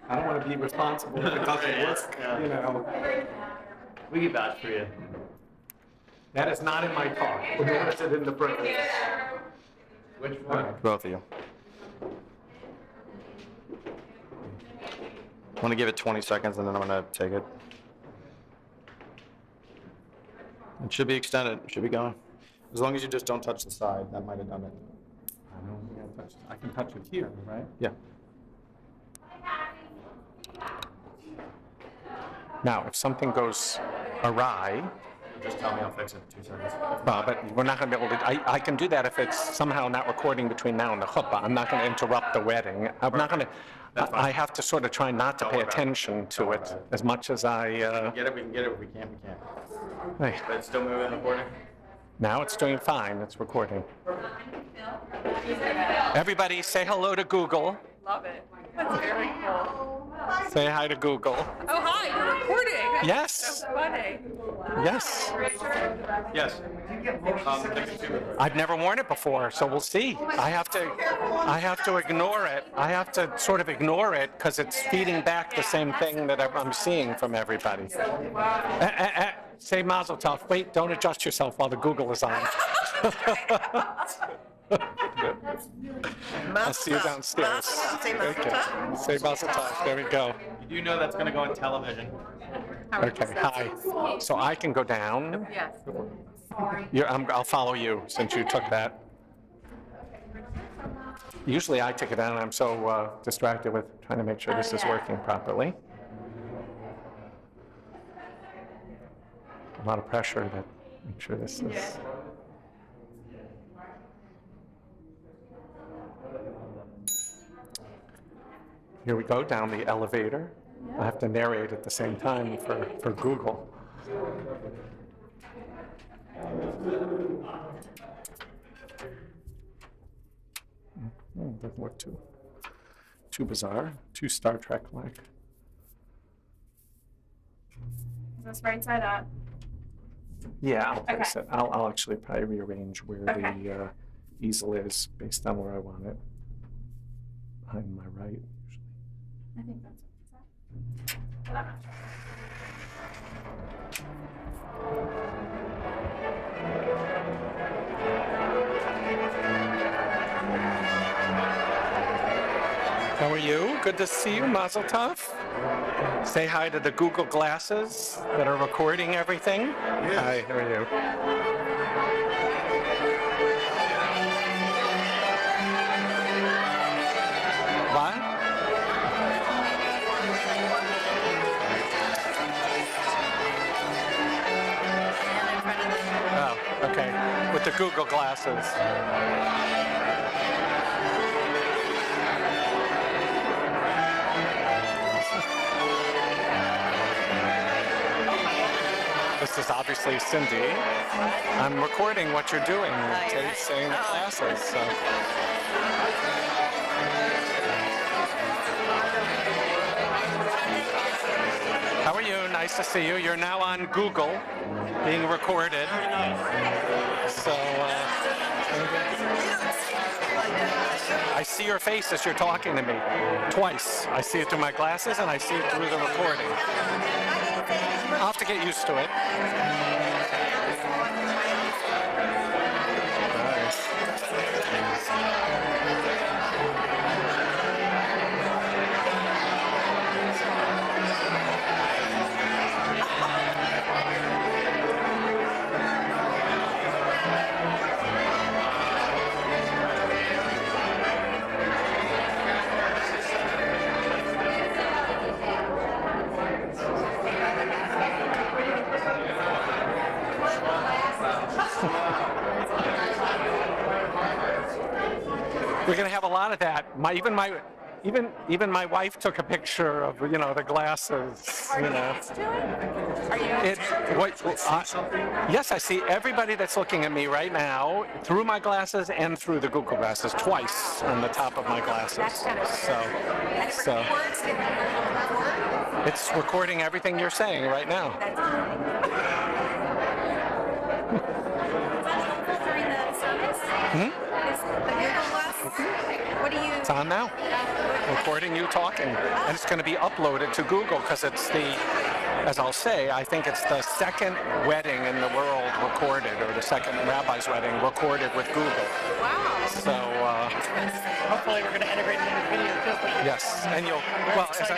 I don't want to be responsible if it doesn't work, you know. We can vouch for you. That is not in my talk, nor is it in the book. Which one? Both of you. I'm going to give it 20 seconds and then I'm going to take it. It should be extended. It should be going. As long as you just don't touch the side, that might have done it. I don't think I touched. I can touch it here, right? Yeah. Now, if something goes awry, Just tell me, I'll fix it in 2 seconds. but we're not going to be able to, I can do that if it's somehow not recording between now and the chuppah. I'm not going to interrupt the wedding. I'm not going to, I have to sort of try not to pay attention to it as much as I, Get it, we can get it. If we can't, we can't. hey, But it's still moving, recording? now it's doing fine, it's recording. Everybody say hello to Google. Love it. That's very cool. Say hi to Google. Oh, hi, you're recording. Yes. So funny. Yes. Yes. I've never worn it before, so we'll see. I have to ignore it. I have to sort of ignore it because it's feeding back the same thing that I'm seeing from everybody. Say Mazel Tov. Wait, don't adjust yourself while the Google is on. I'll see you downstairs. Say Mazel Okay. Tov. Say Mazel Tov. There we go. You do know that's going to go on television. Okay. Hi. So I can go down. Yes. I'll follow you since you took that. Usually I take it down and I'm so distracted with trying to make sure this is working properly. A lot of pressure to make sure this is. Here we go, down the elevator. I have to narrate at the same time for Google. Doesn't look too bizarre, too Star Trek-like. Is this right side up? Yeah, I'll place it. I'll actually probably rearrange where the easel is based on where I want it. Behind my right, usually. I think that's what it's at. How are you? Good to see you, Mazel Tov. Say hi to the Google glasses that are recording everything. Yes. Hi, how are you? What? Oh, okay. With the Google glasses. This is obviously Cindy. I'm recording what you're doing, saying the classes. So. How are you? Nice to see you. You're now on Google, being recorded. So I see your face as you're talking to me twice. I see it through my glasses and I see it through the recording. I'll have to get used to it. We're going to have a lot of that. Even my wife took a picture of the glasses. Are you doing? Are you? Yes, I see everybody that's looking at me right now through my glasses and through the Google glasses twice on the top of my glasses. That's kind of So it's recording everything you're saying right now. During the service? Is the Google Glass What do you? It's on now. Recording you talking. And it's going to be uploaded to Google because it's as I'll say, I think it's the second wedding in the world recorded, or the second rabbi's wedding recorded with Google. Wow. So, Hopefully we're going to integrate it in the video too. yes, and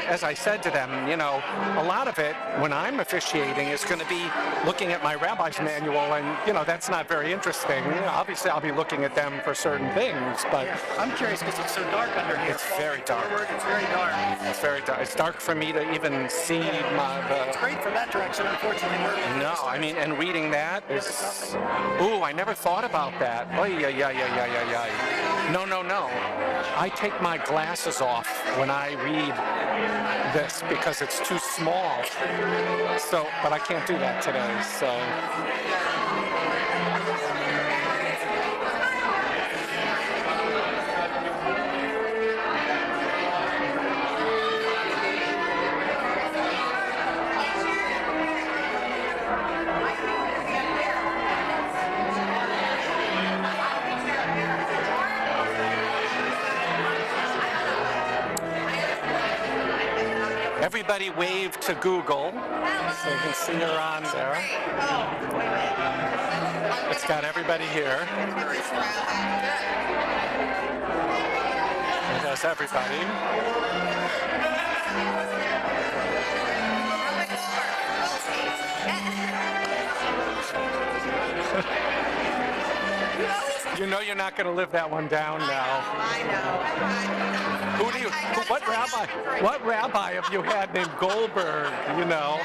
as I said to them, you know, a lot of it, when I'm officiating, is going to be looking at my rabbi's manual, and, you know, that's not very interesting. You know, obviously, I'll be looking at them for certain things, but I'm curious because it's so dark under here. it's very dark. It's very dark. It's very dark. It's dark for me to even see It's great for that direction, unfortunately. No, I mean, and reading that is... Ooh, I never thought about that. Oh, yeah. No. I take my glasses off when I read this because it's too small. So, but I can't do that today, so... Everybody wave to Google, so you can see her on there. It's got everybody here. It has everybody. You know you're not going to live that one down now. I know. What rabbi have you had named Goldberg, you know?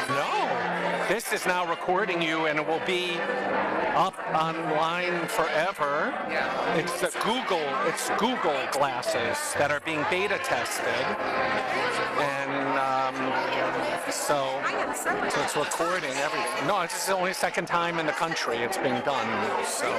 No. This is now recording you, and it will be up online forever. It's Google glasses that are being beta tested. And so it's recording everything. No, this is the only second time in the country it's being done. So.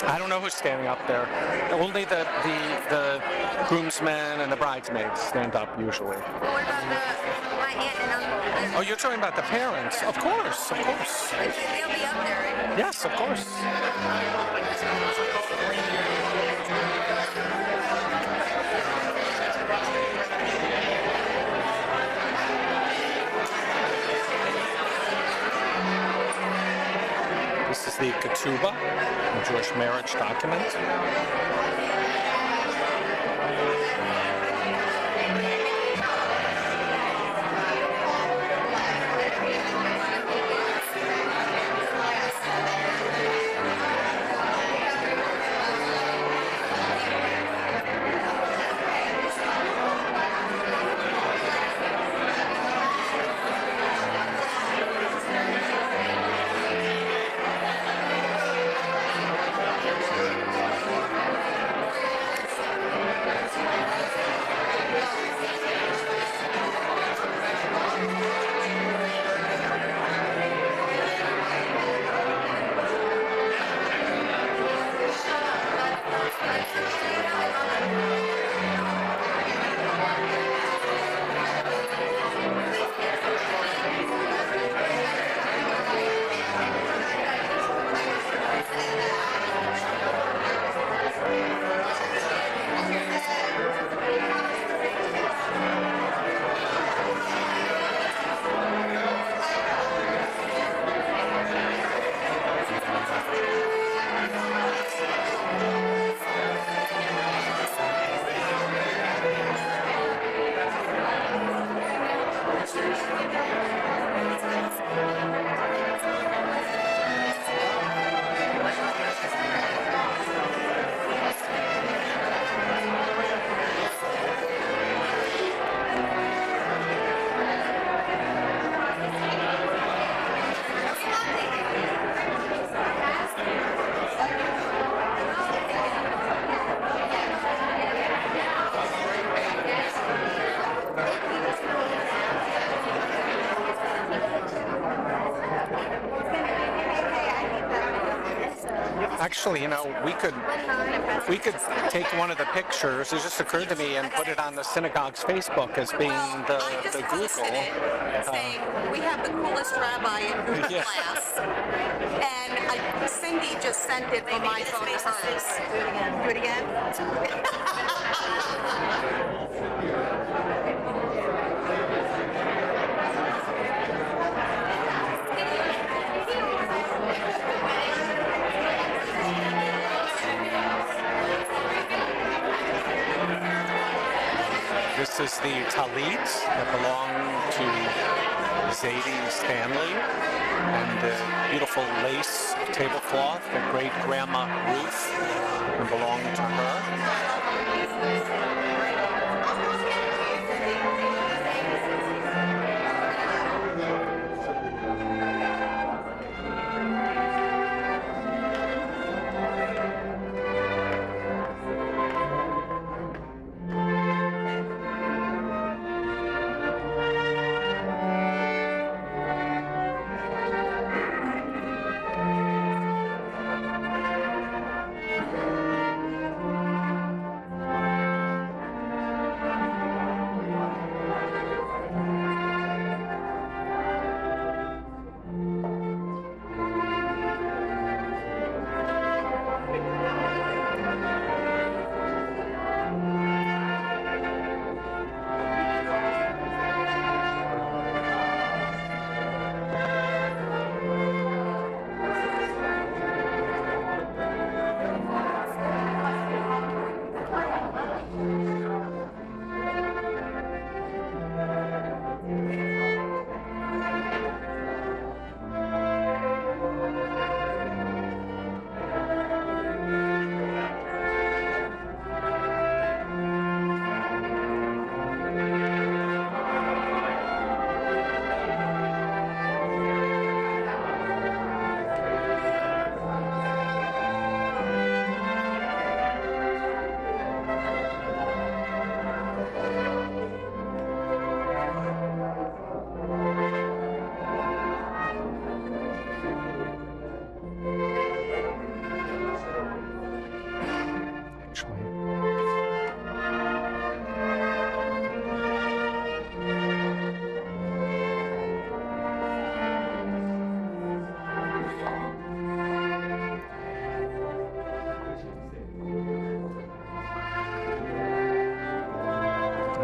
I don't know who's standing up there. Only the groomsmen and the bridesmaids stand up usually. What about my aunt and uncle? Oh, you're talking about the parents? Of course. They'll be up there, right? Yes, of course. This is the ketubah, the Jewish marriage document. Actually, you know, we could take one of the pictures. It just occurred to me and put it on the synagogue's Facebook as being the Google. Saying we have the coolest rabbi in Google Yeah. class, and Cindy just sent it from my phone to hers. Do it again. This is the talit that belonged to Zadie Stanley, and the beautiful lace tablecloth that great grandma Ruth belonged to her.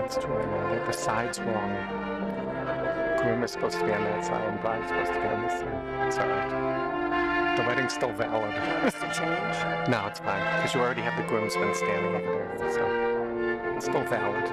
That's true. I get the sides wrong. Groom is supposed to be on that side, and bride's supposed to be on this side. It's all right. The wedding's still valid. No, it's fine, because you already have the groomsmen standing over there, so it's still valid.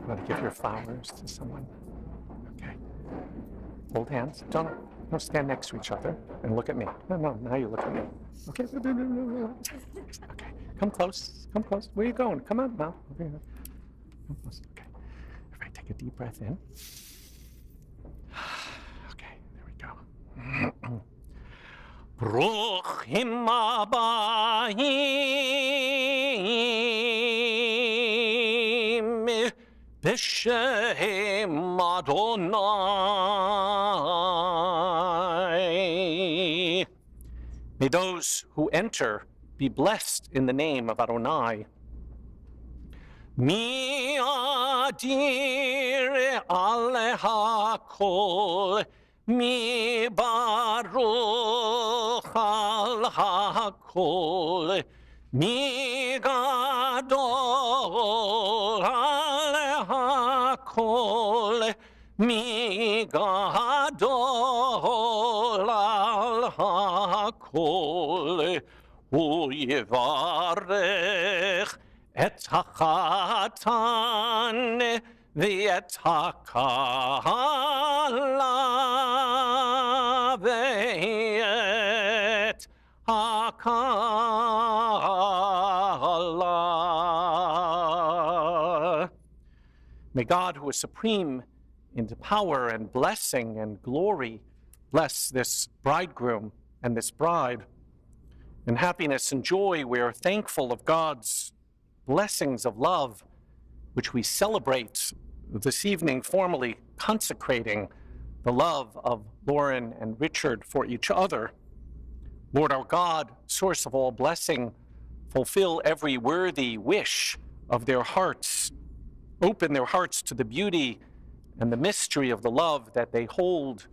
Want to give your flowers to someone? Okay. Hold hands. Don't stand next to each other and look at me. No, now you look at me. Okay. Okay. Come close. Come close. Where are you going? Come on now. Over here. Come close. Okay. Everybody take a deep breath in. Okay, there we go. Bruchim Abayim B'Shem Adonai. May those who enter be blessed in the name of Adonai. Mi adir al hakol, mi baruch al hakol, mi gadol al hakol, mi gadol al hakol, u'yivarech et hachatan v'et hakala v'et hakala. May God, who is supreme in power and blessing and glory, bless this bridegroom and this bride. In happiness and joy, we are thankful of God's blessings of love, which we celebrate this evening, formally consecrating the love of Lauren and Richard for each other. Lord our God, source of all blessing, fulfill every worthy wish of their hearts. Open their hearts to the beauty and the mystery of the love that they hold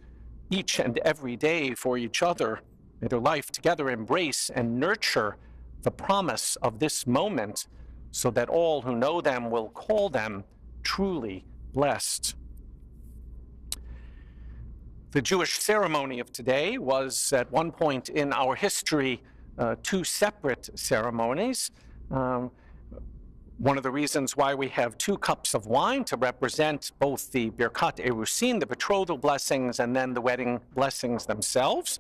each and every day for each other. May their life together embrace and nurture the promise of this moment, so that all who know them will call them truly blessed. The Jewish ceremony of today was at one point in our history two separate ceremonies. One of the reasons why we have 2 cups of wine to represent both the Birkat Erusin, the betrothal blessings, and then the wedding blessings themselves.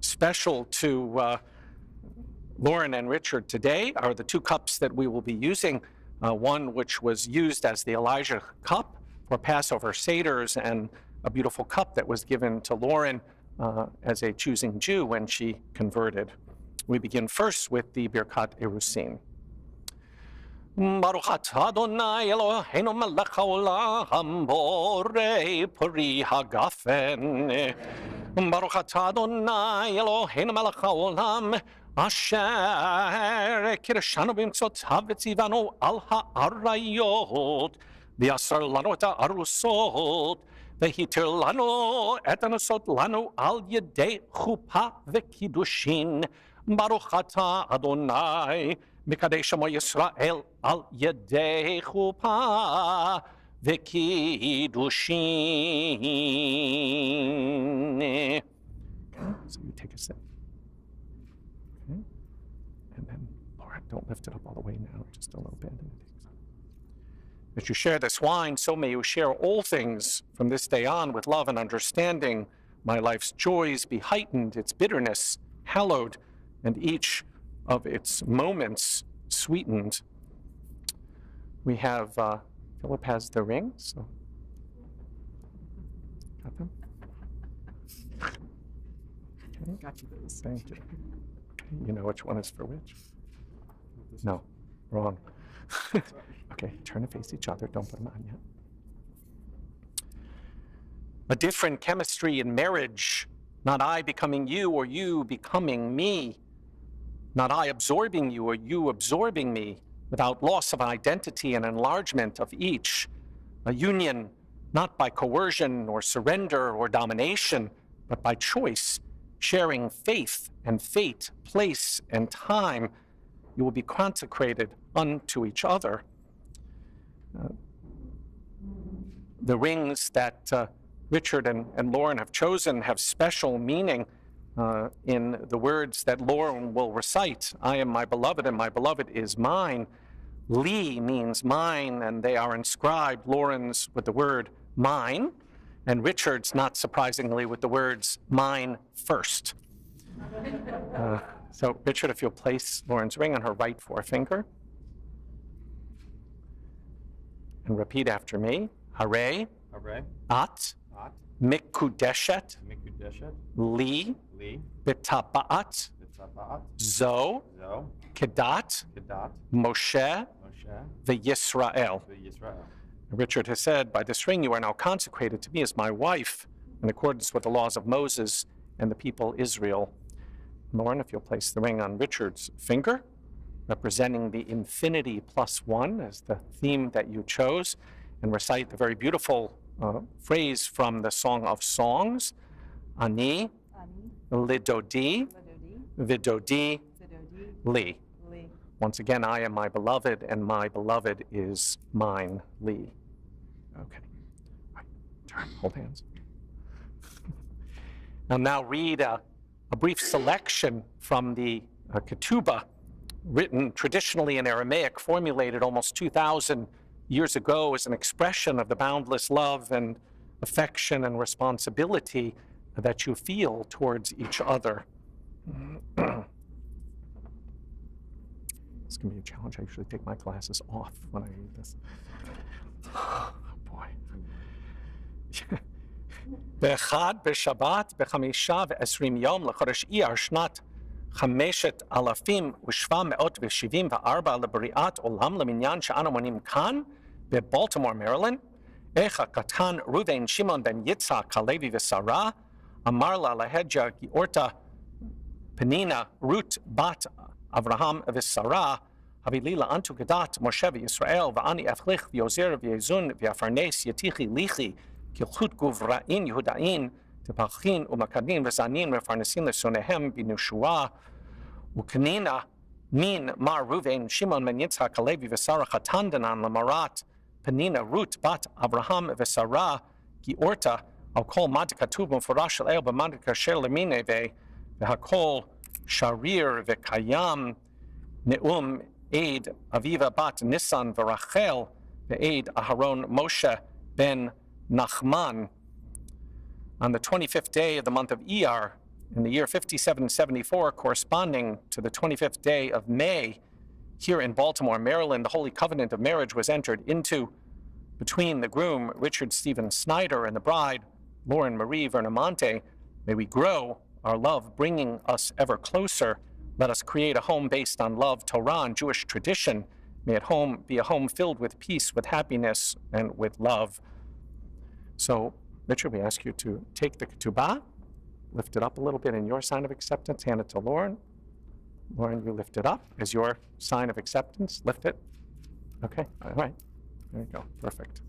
Special to Lauren and Richard today are the 2 cups that we will be using, one which was used as the Elijah cup for Passover Seders, and a beautiful cup that was given to Lauren as a choosing Jew when she converted. We begin first with the Birkat Erusin. Baruch atah Adonai Eloheinu melech haolam borei peri hagafen. Baruch atah Adonai Eloheinu melech haolam asher kirshanu b'mitzvotav v'tzivanu al ha'arayot v'yasar lanu et ha'arusot v'hitir lanu et hanusot lanu al yedei chuppah v'kiddushin. Baruch atah Adonai Mikadesh Amo Yisrael al yedei chuppah v'kiddushin. So you take a sip. Okay. And then, Laura, don't lift it up all the way now, just a little bit. As you share this wine, so may you share all things from this day on with love and understanding. My life's joys be heightened, its bitterness hallowed, and each of its moments sweetened. We have, Philip has the ring, so. Got them? Okay. Got you those. Thank you. You know which one is for which? No, wrong. Okay, turn to face each other, don't put them on yet. A different chemistry in marriage, not I becoming you or you becoming me. Not I absorbing you or you absorbing me, without loss of identity and enlargement of each. A union not by coercion or surrender or domination, but by choice, sharing faith and fate, place and time. You will be consecrated unto each other. The rings that Richard and Lauren have chosen have special meaning in the words that Lauren will recite. I am my beloved and my beloved is mine. Li means mine, and they are inscribed, Lauren's with the word mine, and Richard's, not surprisingly, with the words mine first. So Richard, if you'll place Lauren's ring on her right forefinger and repeat after me. Hare, Hare, at, At, mikudeshet, Mikudeshet, li, Li, bitabaat, Bitzabaat, zo, Zo, kedat, Kedat, Moshe, Moshe, v'Yisrael. Yisrael. Richard has said, by this ring you are now consecrated to me as my wife in accordance with the laws of Moses and the people Israel. Lauren, if you'll place the ring on Richard's finger, representing the infinity plus one as the theme that you chose, and recite the very beautiful phrase from the Song of Songs, Ani, Lidodi, Vidodi, Li. Once again, I am my beloved, and my beloved is mine, Li. Okay. All right. Turn, hold hands. I'll now read a brief selection from the Ketubah, written traditionally in Aramaic, formulated almost 2,000 years ago as an expression of the boundless love and affection and responsibility that you feel towards each other. It's going to be a challenge. I usually take my glasses off when I read this. Oh, boy. באחד בשבת ב5 ו20 יום לחודש אייר שנת 5,774 לבריאת עולם למניין שאנו מונים כאן בבולטימור מרילנד, איך הקטן ראובן שמעון בן יצחק הלוי ושרה אמר לה להג'ה גיאורתה פנינה רות בת אברהם ושרה, הביא לי לאנטו גדת משה וישראל, ואני אפליך ויעזר ויעזון ויפרנס יתיחי ליחי, כלחות גובראים יהודאים, תפחין ומקדין וזנין מפרנסים לשונאיהם בנשואה, וכנינה מין מר ראובן שמעון בן יצחק הלוי ושרה חתן דנן למרת פנינה רות בת אברהם ושרה, גיאורתה על כל מה דכתוב במפורש של אל במד כאשר למיני והכל שריר וקיים, נאום עד אביבה בת ניסן ורחל ועד אהרון Moshe ben Nachman. On the 25th day of the month of Iyar, in the year 5774, corresponding to the 25th day of May, here in Baltimore, Maryland, the Holy Covenant of Marriage was entered into between the groom, Richard Stephen Snyder, and the bride, Lauren Marie Vernamonte. May we grow our love, bringing us ever closer. Let us create a home based on love, Torah, and Jewish tradition. May it be a home filled with peace, with happiness, and with love. So, Richard, we ask you to take the ketubah, lift it up a little bit in your sign of acceptance, hand it to Lauren. Lauren, you lift it up as your sign of acceptance. Lift it. Okay, all right. There you go. Perfect.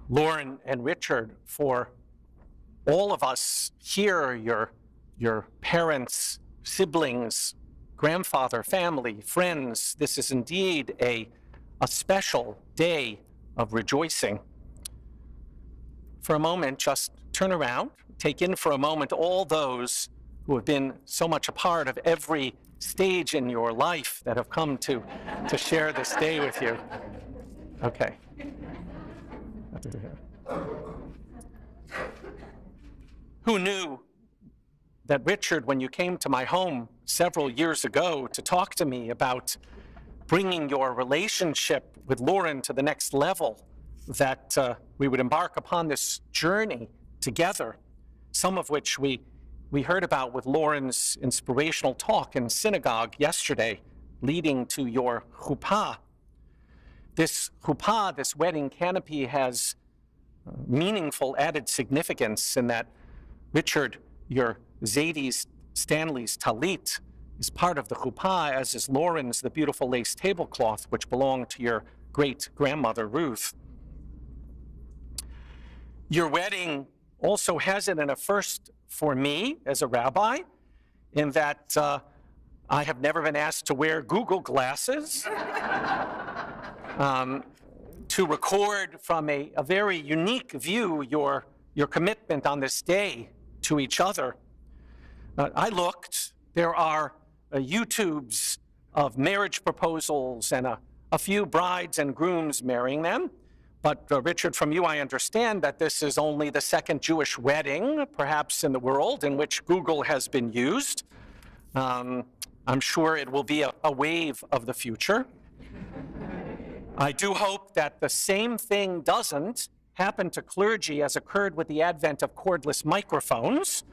Lauren and Richard, for all of us here, your parents, siblings, grandfather, family, friends, this is indeed a special day of rejoicing. For a moment, just turn around, take in for a moment all those who have been so much a part of every stage in your life that have come to share this day with you. Okay. Who knew that Richard, when you came to my home several years ago to talk to me about bringing your relationship with Lauren to the next level, that we would embark upon this journey together, some of which we heard about with Lauren's inspirational talk in synagogue yesterday, leading to your chuppah. This chuppah, this wedding canopy, has meaningful added significance in that Richard, your Zadie's, Stanley's talit, is part of the chuppah, as is Lauren's, the beautiful lace tablecloth, which belonged to your great-grandmother, Ruth. Your wedding also has it in a first for me as a rabbi, in that I have never been asked to wear Google glasses to record from a very unique view your commitment on this day to each other. I looked. There are YouTubes of marriage proposals and a few brides and grooms marrying them. But Richard, from you, I understand that this is only the second Jewish wedding, perhaps in the world, in which Google has been used. I'm sure it will be a wave of the future. I do hope that the same thing doesn't happen to clergy as occurred with the advent of cordless microphones,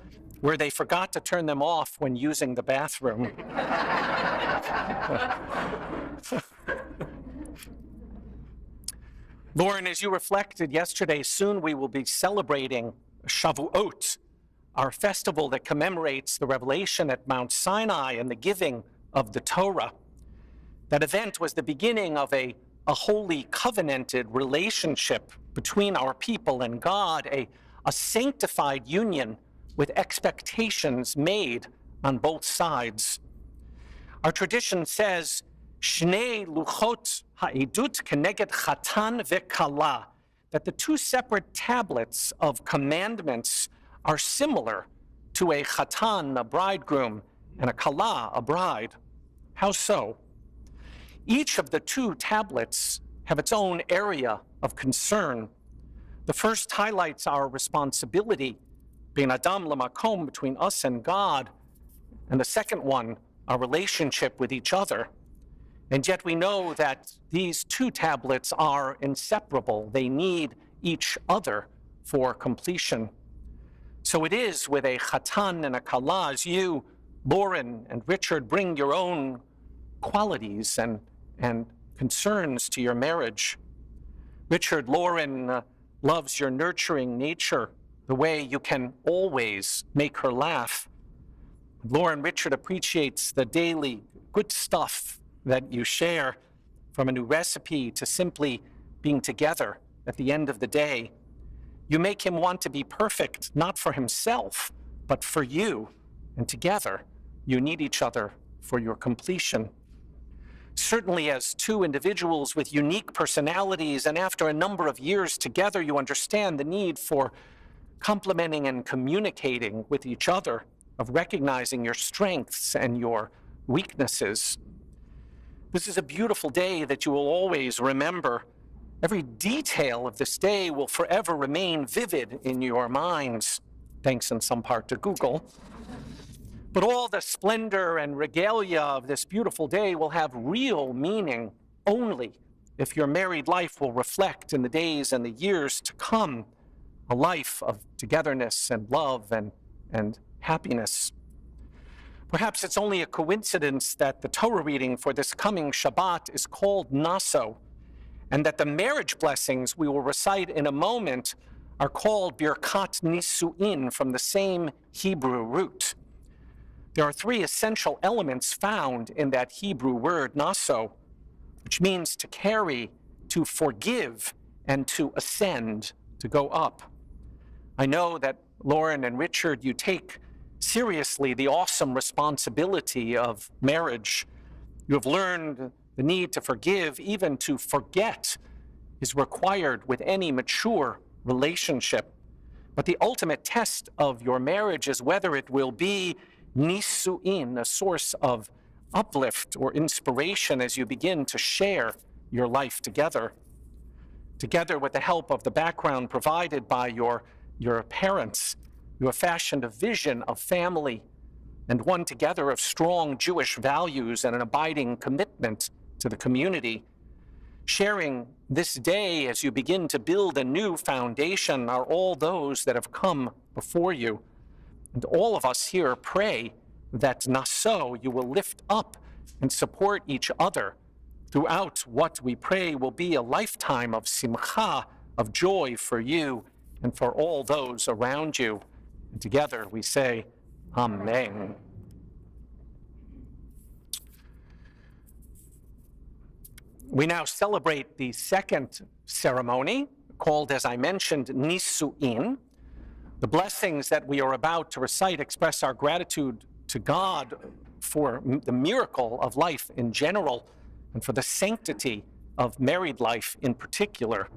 where they forgot to turn them off when using the bathroom. Lauren, as you reflected yesterday, soon we will be celebrating Shavuot, our festival that commemorates the revelation at Mount Sinai and the giving of the Torah. That event was the beginning of a holy covenanted relationship between our people and God, a sanctified union with expectations made on both sides. Our tradition says, Shnei luchot ha'edut keneged chatan ve'kala, that the two separate tablets of commandments are similar to a chatan, a bridegroom, and a kala, a bride. How so? Each of the two tablets have its own area of concern. The first highlights our responsibility, being Adam lamakom, between us and God, and the second one, our relationship with each other. And yet we know that these two tablets are inseparable. They need each other for completion. So it is with a chatan and a kala, as you, Lauren and Richard, bring your own qualities and concerns to your marriage. Richard, Lauren loves your nurturing nature, the way you can always make her laugh. Lauren, Richard appreciates the daily good stuff that you share, from a new recipe to simply being together at the end of the day. You make him want to be perfect, not for himself, but for you. And together, you need each other for your completion. Certainly, as two individuals with unique personalities, and after a number of years together, you understand the need for complementing and communicating with each other, of recognizing your strengths and your weaknesses. This is a beautiful day that you will always remember. Every detail of this day will forever remain vivid in your minds, thanks in some part to Google. But all the splendor and regalia of this beautiful day will have real meaning only if your married life will reflect in the days and the years to come a life of togetherness and love and happiness. Perhaps it's only a coincidence that the Torah reading for this coming Shabbat is called Naso, and that the marriage blessings we will recite in a moment are called Birkat Nisu'in, from the same Hebrew root. There are three essential elements found in that Hebrew word Naso, which means to carry, to forgive, and to ascend, to go up. I know that Lauren and Richard, you take seriously the awesome responsibility of marriage. You have learned the need to forgive, even to forget, is required with any mature relationship. But the ultimate test of your marriage is whether it will be nisu'in, a source of uplift or inspiration as you begin to share your life together. Together with the help of the background provided by your parents, you have fashioned a vision of family, and one together of strong Jewish values and an abiding commitment to the community. Sharing this day as you begin to build a new foundation are all those that have come before you. And all of us here pray that Naso, you will lift up and support each other throughout what we pray will be a lifetime of simcha, of joy for you and for all those around you. And together we say, Amen. We now celebrate the second ceremony, called, as I mentioned, Nisu'in. The blessings that we are about to recite express our gratitude to God for the miracle of life in general and for the sanctity of married life in particular.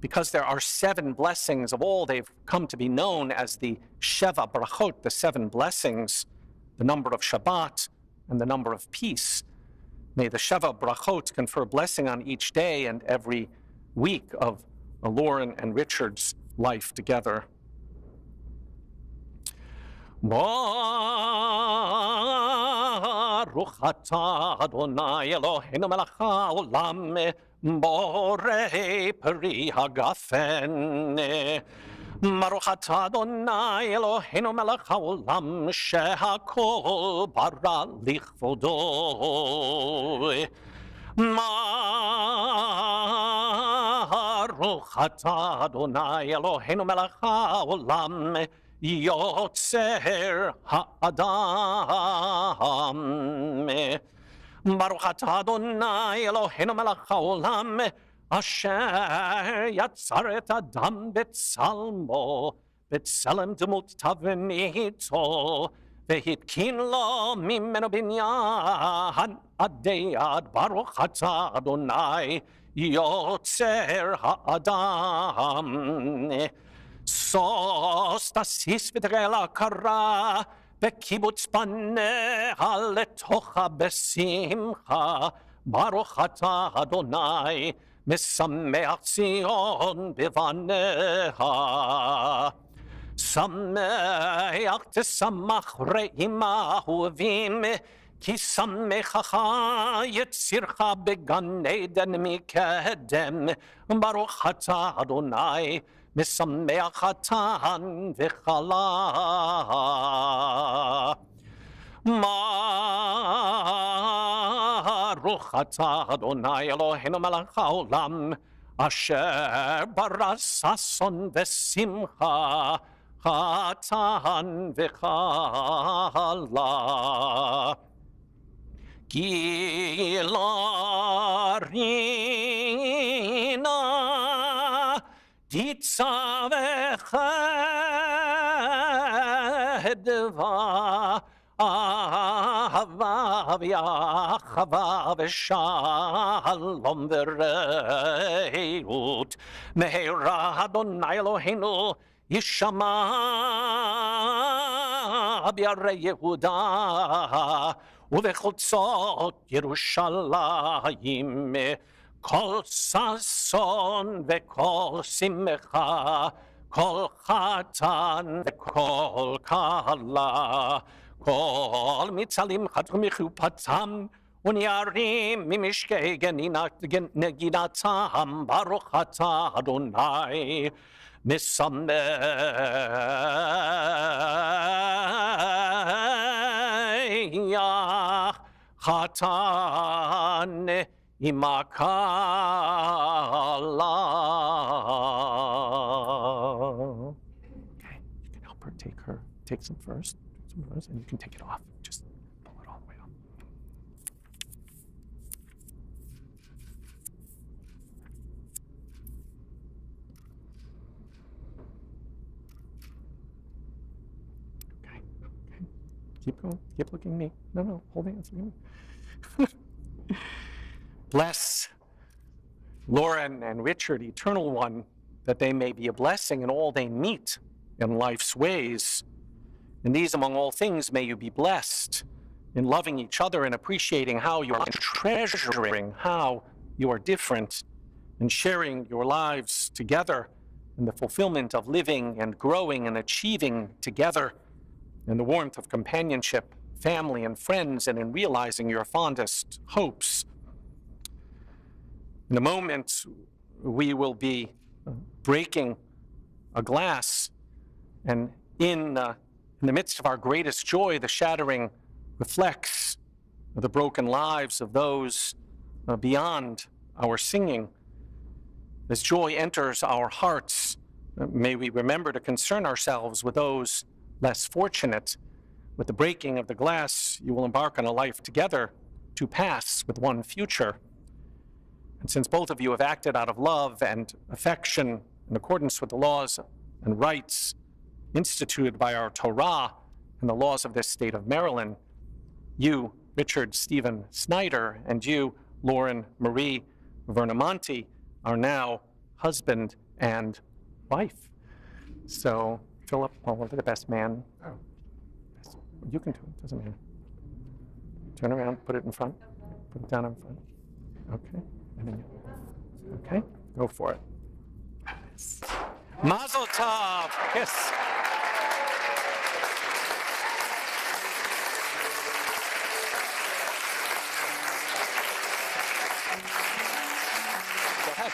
Because there are 7 blessings of all, they've come to be known as the Sheva Brachot, the 7 blessings, the number of Shabbat, and the number of peace. May the Sheva Brachot confer blessing on each day and every week of Lauren and Richard's life together. Baruch Baruch atah Adonai Eloheinu melech haolam borei peri hagafen. Baruch atah Adonai Eloheinu melech haolam shehakol bara lichvodo. Baruch atah Adonai Eloheinu melech haolam Yotzer ha'adam. Baruch atah Adonai Eloheinu melech haolam asher yatzar et adam betzalmo b'tselem demut tavnito v'hitkin lo mimenu binyan adeyad. Baruch atah Adonai Yotzer ha'adam. Sos tasis v'trela kara b'kibutz paneha letocha besimcha. Baruch atah Adonai mesameach Zion b'vaneha. Sameach tesamach re'ima huvim ki samechacha yetzircha began eden mikedem. Baruch atah Adonai Misameach hatan v'chala. Baruch atah Adonai Eloheinu melech haolam asher bara sason v'simcha hatan v'chala. Gilarina Ditzavechedva Ahava v'achava v'shalom v'reut Meheira Adonai Eloheinu Yishama b'yarei Yehuda Uvechotzot Yerushalayim Kol sason v'kol simcha, kol chatan v'kol kala, kol mitzalim chatru michupatam, unyarim mimishkei neginatam, Baruch atah Adonai, misameach chatan Imakala. Okay, you can help her take some first, and you can take it off. Just pull it all the way up. Okay. Keep going. Keep looking at me. No, holding it. Bless Lauren and Richard, Eternal One, that they may be a blessing in all they meet in life's ways. In these, among all things, may you be blessed in loving each other and appreciating how you are treasuring how you are different and sharing your lives together in the fulfillment of living and growing and achieving together in the warmth of companionship, family and friends, and in realizing your fondest hopes. In a moment, we will be breaking a glass, and in the midst of our greatest joy, the shattering reflects the broken lives of those beyond our singing. As joy enters our hearts, may we remember to concern ourselves with those less fortunate. With the breaking of the glass, you will embark on a life together to pass with one future. And since both of you have acted out of love and affection in accordance with the laws and rights instituted by our Torah and the laws of this state of Maryland, you, Richard Stephen Snyder, and you, Lauren Marie Vernamonti, are now husband and wife. So, Philip, well, the best man. Oh. You can do it, doesn't matter. Turn around, put it in front, put it down in front. Okay. And then okay, go for it. Mazel tov. Kiss. We're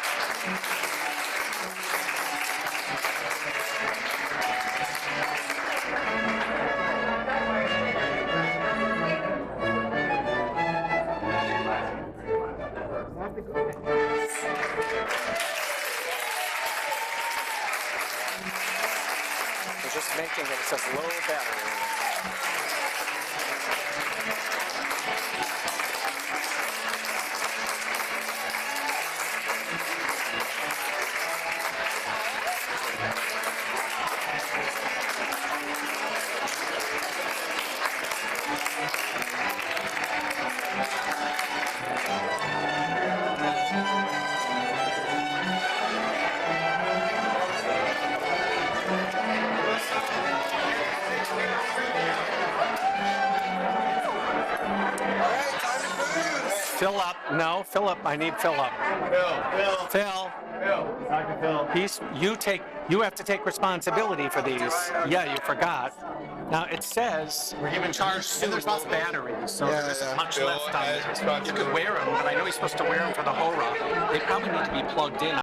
just making it. It says low battery. Fill up. No, fill up. I need fill up. Phil. You have to take responsibility for these. Yeah, you forgot. Now it says We're giving charge two low batteries, so there's much left on there. You could wear them, but I know he's supposed to wear them for the whole run. They probably need to be plugged in.